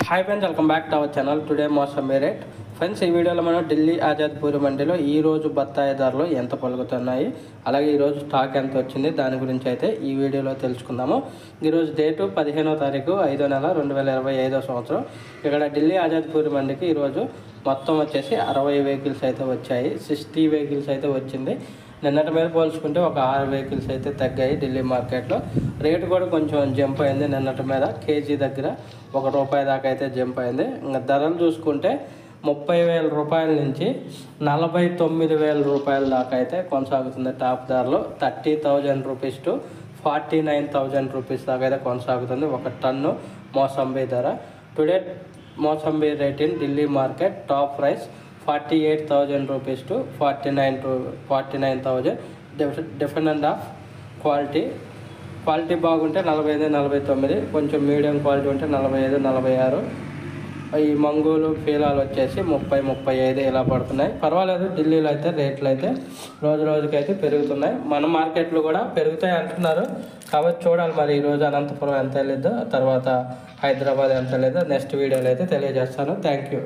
Hi friends, welcome back to our channel. Today mosambi rate. Friends, ఈ వీడియోలో మనం ఢిల్లీ ఆజాద్పూర్ మండీలో ఈరోజు బత్తాయి ధరలు ఎంత పలుకుతున్నాయి, అలాగే ఈరోజు స్టాక్ ఎంత వచ్చింది, దాని గురించి అయితే ఈ వీడియోలో తెలుసుకుందాము. ఈరోజు డేటు 15వ తారీఖు 5వ నెల 2025 సంవత్సరం. ఇక్కడ ఢిల్లీ ఆజాద్పూర్ మండీకి ఈరోజు మొత్తం వచ్చేసి 60 వెహికల్స్ అయితే వచ్చాయి. 60 వెహికల్స్ అయితే వచ్చింది. నిన్నటి మీద పోల్చుకుంటే ఒక 6 వెహికల్స్ అయితే తగ్గాయి. ఢిల్లీ మార్కెట్లో రేటు కూడా కొంచెం జంప్ అయింది. నిన్నటి మీద కేజీ దగ్గర ₹1 దాకా అయితే జంప్ అయింది. ఇంకా ధరలు చూసుకుంటే 30,000 రూపాయల నుంచి 49,000 రూపాయల దాకా అయితే కొనసాగుతుంది. టాప్ ధరలో 30,000 రూపీస్ టు 49,000 రూపీస్ దాకా అయితే కొనసాగుతుంది ఒక టన్ను మోసంబి ధర. Today mosambi rate in Delhi market top price 48,000 rupees to 49,000. Different of quality బాగుంటే 45, 49, కొంచెం మీడియం క్వాలిటీ ఉంటే 45, 46. ఈ మంగోలు ఫీలాలు వచ్చేసి 30, 35 ఇలా పడుతున్నాయి. పర్వాలేదు, ఢిల్లీలో అయితే రేట్లు అయితే రోజు రోజుకైతే పెరుగుతున్నాయి. మన మార్కెట్లు కూడా పెరుగుతాయి అంటున్నారు. కాబట్టి చూడాలి మరి ఈరోజు అనంతపురం ఎంత వెళ్ళిద్దో, తర్వాత హైదరాబాద్ ఎంత లేదో నెక్స్ట్ వీడియోలో అయితే తెలియజేస్తాను. Thank you.